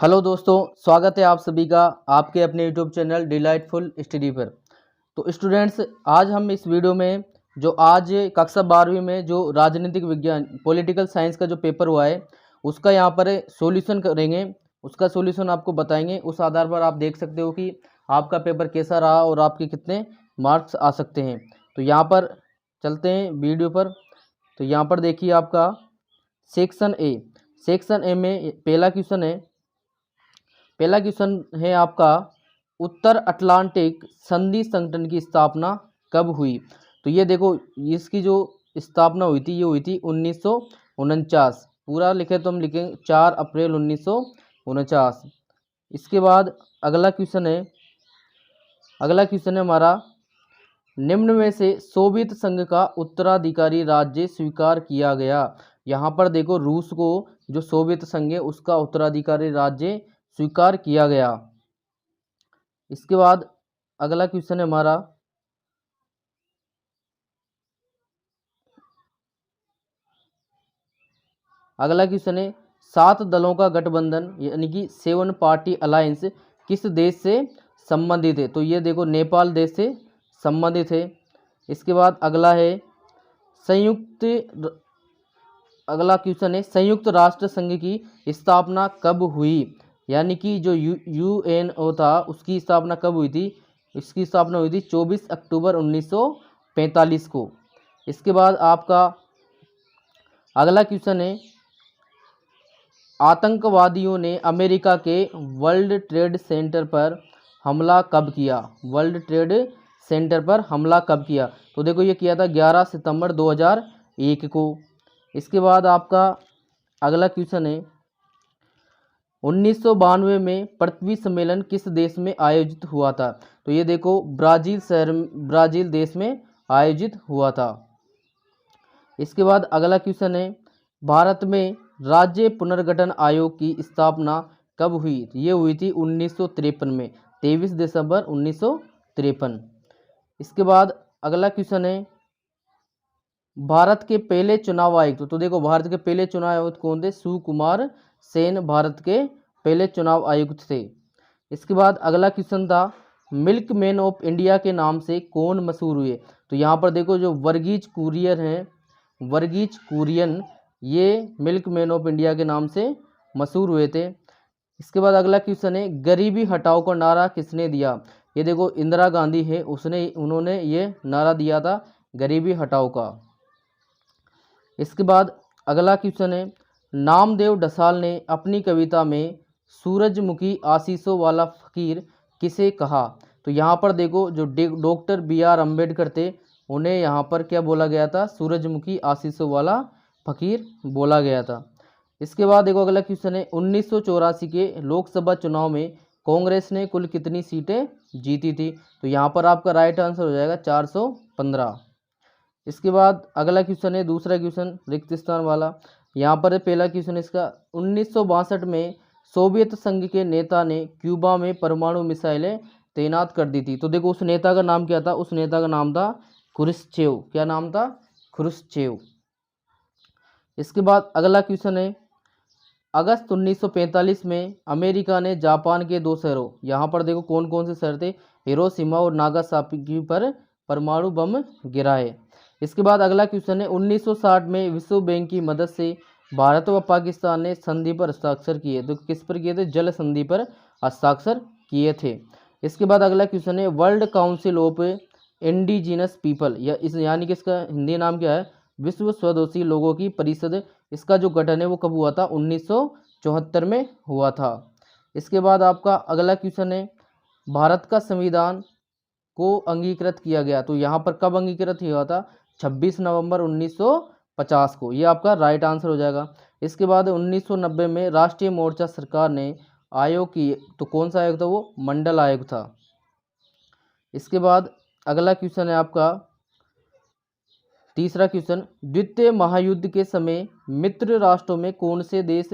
Hello दोस्तों, स्वागत है आप सभी का आपके अपने यूट्यूब चैनल डिलाइटफुल स्टडी पर। तो स्टूडेंट्स, आज हम इस वीडियो में जो आज कक्षा 12वीं में जो राजनीतिक विज्ञान पॉलिटिकल साइंस का जो पेपर हुआ है उसका यहाँ पर सॉल्यूशन करेंगे। उसका सॉल्यूशन आपको बताएंगे। उस आधार पर आप देख सकते हो कि आपका पेपर कैसा रहा और आपके कितने मार्क्स आ सकते हैं। तो यहाँ पर चलते हैं वीडियो पर। तो यहाँ पर देखिए आपका सेक्शन ए में पहला क्वेश्चन है आपका, उत्तर अटलांटिक संधि संगठन की स्थापना कब हुई। तो ये देखो, इसकी जो स्थापना हुई थी ये हुई थी 1949। पूरा लिखे तो हम लिखेंगे 4 अप्रैल 1949। इसके बाद अगला क्वेश्चन है हमारा, निम्न में से सोवियत संघ का उत्तराधिकारी राज्य स्वीकार किया गया। यहाँ पर देखो, रूस को जो सोवियत संघ है उसका उत्तराधिकारी राज्य स्वीकार किया गया। इसके बाद अगला क्वेश्चन है हमारा, अगला क्वेश्चन है 7 दलों का गठबंधन यानी कि 7 पार्टी अलायंस किस देश से संबंधित है। तो ये देखो, नेपाल देश से संबंधित है। इसके बाद अगला क्वेश्चन है, संयुक्त राष्ट्र संघ की स्थापना कब हुई। यानी कि जो यूएनओ था उसकी स्थापना कब हुई थी। इसकी स्थापना हुई थी 24 अक्टूबर 1945 को। इसके बाद आपका अगला क्वेश्चन है, आतंकवादियों ने अमेरिका के वर्ल्ड ट्रेड सेंटर पर हमला कब किया। वर्ल्ड ट्रेड सेंटर पर हमला कब किया। तो देखो, ये किया था 11 सितंबर 2001 को। इसके बाद आपका अगला क्वेश्चन है, 1992 में पृथ्वी सम्मेलन किस देश में आयोजित हुआ था। तो ये देखो, ब्राज़ील देश में आयोजित हुआ था। इसके बाद अगला क्वेश्चन है, भारत में राज्य पुनर्गठन आयोग की स्थापना कब हुई। ये हुई थी 1953 में, 23 दिसंबर 1953। इसके बाद अगला क्वेश्चन है, भारत के पहले चुनाव आयुक्त। तो देखो, भारत के पहले चुनाव आयुक्त कौन थे। सुकुमार सेन भारत के पहले चुनाव आयुक्त थे। इसके बाद अगला क्वेश्चन था, मिल्क मैन ऑफ इंडिया के नाम से कौन मशहूर हुए। तो यहाँ पर देखो, जो वर्गीज कुरियन ये मिल्क मैन ऑफ इंडिया के नाम से मशहूर हुए थे। इसके बाद अगला क्वेश्चन है, गरीबी हटाओ का नारा किसने दिया। ये देखो, इंदिरा गांधी है, उन्होंने ये नारा दिया था गरीबी हटाओ का। इसके बाद अगला क्वेश्चन है, नामदेव ढसाल ने अपनी कविता में सूरजमुखी आशीषों वाला फकीर किसे कहा। तो यहाँ पर देखो, जो डॉक्टर BR अम्बेडकर थे उन्हें यहाँ पर क्या बोला गया था, सूरजमुखी आशीषों वाला फकीर बोला गया था। इसके बाद देखो, अगला क्वेश्चन है, 1984 के लोकसभा चुनाव में कांग्रेस ने कुल कितनी सीटें जीती थी। तो यहाँ पर आपका राइट आंसर हो जाएगा 415। इसके बाद अगला क्वेश्चन है, दूसरा क्वेश्चन रिक्त स्थान वाला। यहाँ पर पहला क्वेश्चन इसका, 1962 में सोवियत संघ के नेता ने क्यूबा में परमाणु मिसाइलें तैनात कर दी थी। तो देखो, उस नेता का नाम क्या था। उस नेता का नाम था खुरुश्चेव। क्या नाम था, खुरुश्चेव। इसके बाद अगला क्वेश्चन है, अगस्त 1945 में अमेरिका ने जापान के 2 शहरों, यहाँ पर देखो कौन कौन से शहर थे, हिरोशिमा और नागासाकी पर परमाणु बम गिराए। इसके बाद अगला क्वेश्चन है, 1960 में विश्व बैंक की मदद से भारत व पाकिस्तान ने संधि पर हस्ताक्षर किए। तो किस पर किए थे, जल संधि पर हस्ताक्षर किए थे। इसके बाद अगला क्वेश्चन है, world council of indigenous people या यानी कि इसका हिंदी नाम क्या है, विश्व स्वदेशी लोगों की परिषद। इसका जो गठन है वो कब हुआ था, 1974 में हुआ था। इसके बाद आपका अगला क्वेश्चन है, भारत का संविधान को अंगीकृत किया गया। तो यहाँ पर कब अंगीकृत हुआ था, 26 नवंबर 1950 को। ये आपका राइट आंसर हो जाएगा। इसके बाद 1990 में राष्ट्रीय मोर्चा सरकार ने आयोग की, तो कौन सा आयोग था वो, मंडल आयोग था। इसके बाद अगला क्वेश्चन है आपका तीसरा क्वेश्चन, द्वितीय महायुद्ध के समय मित्र राष्ट्रों में कौन से देश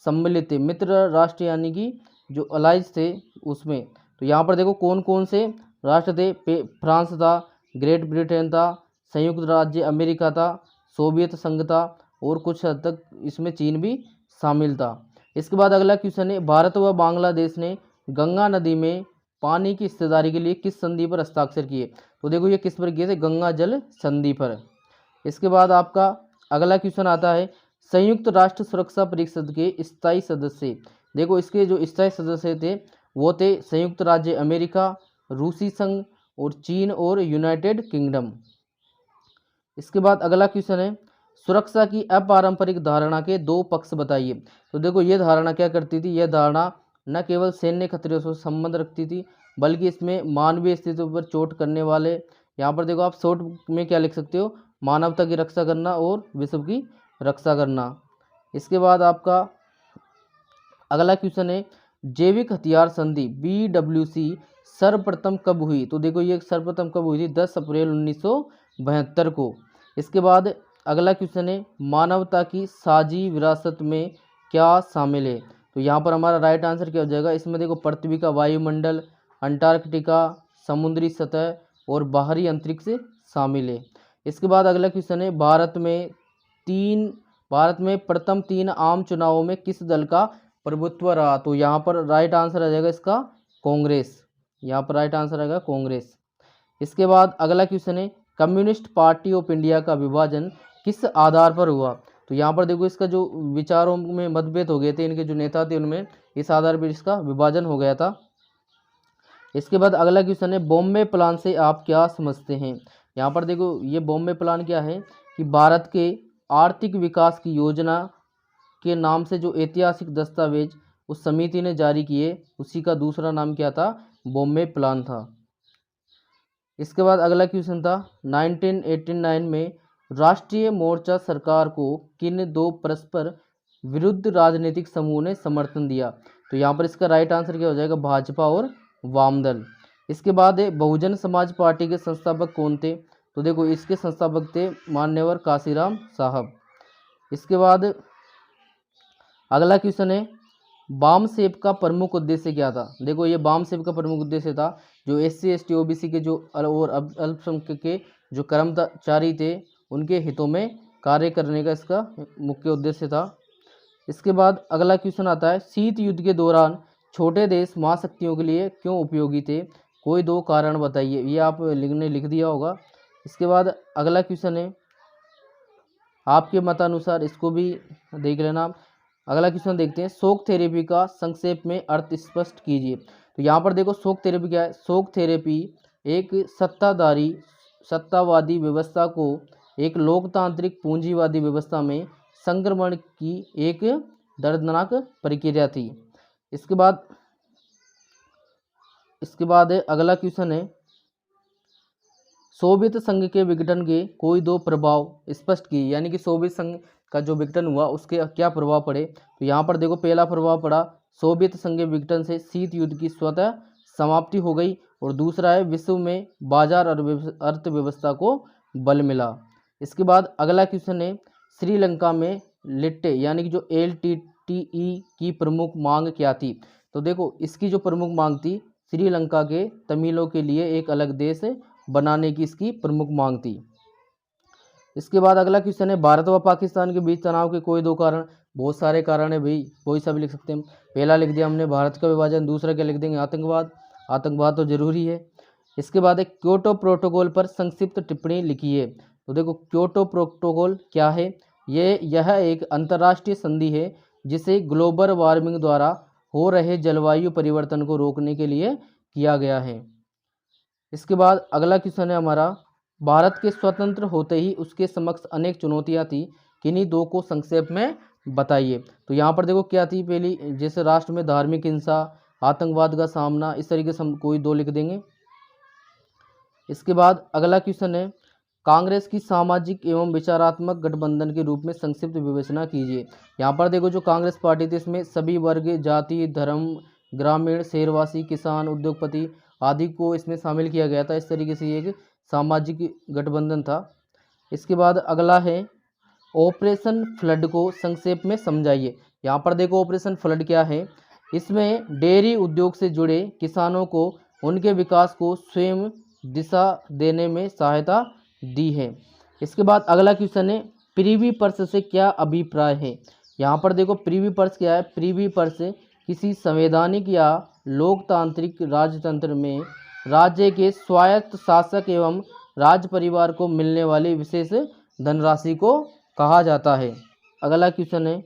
सम्मिलित थे। मित्र राष्ट्र यानी कि जो अलाइज थे उसमें। तो यहाँ पर देखो कौन कौन से राष्ट्र थे, फ्रांस था, ग्रेट ब्रिटेन था, संयुक्त राज्य अमेरिका था, सोवियत संघ था और कुछ हद तक इसमें चीन भी शामिल था। इसके बाद अगला क्वेश्चन है, भारत व बांग्लादेश ने गंगा नदी में पानी की हिस्सेदारी के लिए किस संधि पर हस्ताक्षर किए? तो देखो ये किस पर किए थे? गंगा जल संधि पर। इसके बाद आपका अगला क्वेश्चन आता है, संयुक्त राष्ट्र सुरक्षा परिषद के स्थायी सदस्य। देखो इसके जो स्थायी सदस्य थे वो थे संयुक्त राज्य अमेरिका, रूसी संघ और चीन और यूनाइटेड किंगडम। इसके बाद अगला क्वेश्चन है, सुरक्षा की अपारंपरिक धारणा के दो पक्ष बताइए। तो देखो ये धारणा क्या करती थी? यह धारणा न केवल सैन्य खतरे से संबंध रखती थी बल्कि इसमें मानवीय अस्तित्व पर चोट करने वाले, यहाँ पर देखो आप शॉर्ट में क्या लिख सकते हो, मानवता की रक्षा करना और विश्व की रक्षा करना। इसके बाद आपका अगला क्वेश्चन है, जैविक हथियार संधि BWC सर्वप्रथम कब हुई? तो देखो ये सर्वप्रथम कब हुई थी? 10 अप्रैल 1972 को। इसके बाद अगला क्वेश्चन है, मानवता की साझी विरासत में क्या शामिल है? तो यहाँ पर हमारा राइट आंसर क्या हो जाएगा? इसमें देखो पृथ्वी का वायुमंडल, अंटार्कटिका, समुद्री सतह और बाहरी अंतरिक्ष शामिल है। इसके बाद अगला क्वेश्चन है, भारत में प्रथम 3 आम चुनावों में किस दल का प्रभुत्व रहा? तो यहाँ पर राइट आंसर आ जाएगा इसका कांग्रेस। यहाँ पर राइट आंसर आएगा कांग्रेस। इसके बाद अगला क्वेश्चन है, कम्युनिस्ट पार्टी ऑफ इंडिया का विभाजन किस आधार पर हुआ? तो यहाँ पर देखो इसका जो विचारों में मतभेद हो गए थे, इनके जो नेता थे उनमें, इस आधार पर इसका विभाजन हो गया था। इसके बाद अगला क्वेश्चन है, बॉम्बे प्लान से आप क्या समझते हैं? यहाँ पर देखो ये बॉम्बे प्लान क्या है कि भारत के आर्थिक विकास की योजना के नाम से जो ऐतिहासिक दस्तावेज उस समिति ने जारी किए, उसी का दूसरा नाम क्या था? बॉम्बे प्लान था। इसके बाद अगला क्वेश्चन था, 1989 में राष्ट्रीय मोर्चा सरकार को किन 2 परस्पर विरुद्ध राजनीतिक समूह ने समर्थन दिया? तो यहाँ पर इसका राइट आंसर क्या हो जाएगा? भाजपा और वामदल। इसके बाद बहुजन समाज पार्टी के संस्थापक कौन थे? तो देखो इसके संस्थापक थे मान्यवर काशीराम साहब। इसके बाद अगला क्वेश्चन है, वाम सेप का प्रमुख उद्देश्य क्या था? देखो ये वाम सेप का प्रमुख उद्देश्य था जो SC ST OBC के जो और अल्पसंख्यक के जो कर्मचारी थे उनके हितों में कार्य करने का इसका मुख्य उद्देश्य था। इसके बाद अगला क्वेश्चन आता है, शीत युद्ध के दौरान छोटे देश महाशक्तियों के लिए क्यों उपयोगी थे? कोई 2 कारण बताइए। ये आप लिख दिया होगा। इसके बाद अगला क्वेश्चन है, आपके मतानुसार इसको भी देख लेना। अगला क्वेश्चन देखते हैं, शॉक थेरेपी का संक्षेप में अर्थ स्पष्ट कीजिए। तो यहाँ पर देखो शॉक थेरेपी क्या है? शॉक थेरेपी एक सत्तावादी व्यवस्था को एक लोकतांत्रिक पूंजीवादी व्यवस्था में संक्रमण की एक दर्दनाक प्रक्रिया थी। इसके बाद अगला क्वेश्चन है, सोवियत संघ के विघटन के कोई 2 प्रभाव स्पष्ट किए, यानी कि सोवियत संघ का जो विघटन हुआ उसके क्या प्रभाव पड़े? तो यहाँ पर देखो पहला प्रभाव पड़ा, सोवियत संघ के विघटन से शीत युद्ध की स्वतः समाप्ति हो गई और दूसरा है विश्व में बाजार और अर्थव्यवस्था को बल मिला। इसके बाद अगला क्वेश्चन है, श्रीलंका में लिट्टे यानी कि जो LTTE की प्रमुख मांग क्या थी? तो देखो इसकी जो प्रमुख मांग थी, श्रीलंका के तमिलों के लिए एक अलग देश बनाने की इसकी प्रमुख मांग थी। इसके बाद अगला क्वेश्चन है, भारत व पाकिस्तान के बीच तनाव के कोई 2 कारण? बहुत सारे कारण है भाई, कोई सा भी लिख सकते हैं। पहला लिख दिया हमने भारत का विभाजन, दूसरा क्या लिख देंगे? आतंकवाद तो जरूरी है। इसके बाद एक क्योटो प्रोटोकॉल पर संक्षिप्त टिप्पणी लिखिए। तो देखो क्योटो प्रोटोकॉल क्या है? यह एक अंतर्राष्ट्रीय संधि है जिसे ग्लोबल वार्मिंग द्वारा हो रहे जलवायु परिवर्तन को रोकने के लिए किया गया है। इसके बाद अगला क्वेश्चन है हमारा, भारत के स्वतंत्र होते ही उसके समक्ष अनेक चुनौतियां थी, किन्हीं 2 को संक्षेप में बताइए। तो यहाँ पर देखो क्या थी? पहली जैसे राष्ट्र में धार्मिक हिंसा, आतंकवाद का सामना, इस तरीके से हम कोई 2 लिख देंगे। इसके बाद अगला क्वेश्चन है, कांग्रेस की सामाजिक एवं विचारात्मक गठबंधन के रूप में संक्षिप्त विवेचना कीजिए। यहाँ पर देखो जो कांग्रेस पार्टी थी इसमें सभी वर्ग, जाति, धर्म, ग्रामीण, शहरवासी, किसान, उद्योगपति आदि को इसमें शामिल किया गया था। इस तरीके से ये एक सामाजिक गठबंधन था। इसके बाद अगला है, ऑपरेशन फ्लड को संक्षेप में समझाइए। यहाँ पर देखो ऑपरेशन फ्लड क्या है? इसमें डेयरी उद्योग से जुड़े किसानों को उनके विकास को स्वयं दिशा देने में सहायता दी है। इसके बाद अगला क्वेश्चन है, प्रिवी पर्स से क्या अभिप्राय है? यहाँ पर देखो प्रीवी पर्स क्या है, प्रीवी पर्स किसी संवैधानिक या लोकतांत्रिक राजतंत्र में राज्य के स्वायत्त शासक एवं राज परिवार को मिलने वाली विशेष धनराशि को कहा जाता है। अगला क्वेश्चन है,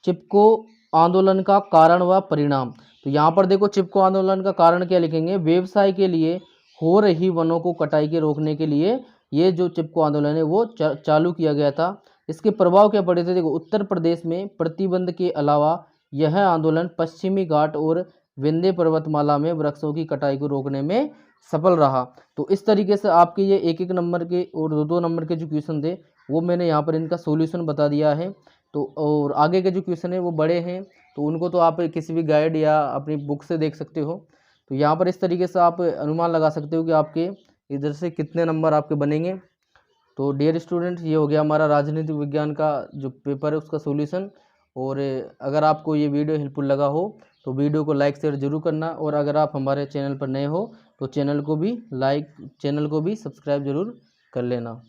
चिपको आंदोलन का कारण व परिणाम। तो यहाँ पर देखो चिपको आंदोलन का कारण क्या लिखेंगे, व्यवसाय के लिए हो रही वनों को कटाई के रोकने के लिए ये जो चिपको आंदोलन है वो चालू किया गया था। इसके प्रभाव क्या पड़े थे, देखो उत्तर प्रदेश में प्रतिबंध के अलावा यह आंदोलन पश्चिमी घाट और विंध्य पर्वतमाला में वृक्षों की कटाई को रोकने में सफल रहा। तो इस तरीके से आपके ये एक एक नंबर के और दो दो नंबर के जो क्वेश्चन थे वो मैंने यहाँ पर इनका सॉल्यूशन बता दिया है। तो और आगे के जो क्वेश्चन है वो बड़े हैं, तो उनको तो आप किसी भी गाइड या अपनी बुक से देख सकते हो। तो यहाँ पर इस तरीके से आप अनुमान लगा सकते हो कि आपके इधर से कितने नंबर आपके बनेंगे। तो डियर स्टूडेंट्स, ये हो गया हमारा राजनीतिक विज्ञान का जो पेपर है उसका सॉल्यूशन। और अगर आपको ये वीडियो हेल्पफुल लगा हो तो वीडियो को लाइक शेयर जरूर करना, और अगर आप हमारे चैनल पर नए हो तो चैनल को भी सब्सक्राइब जरूर कर लेना।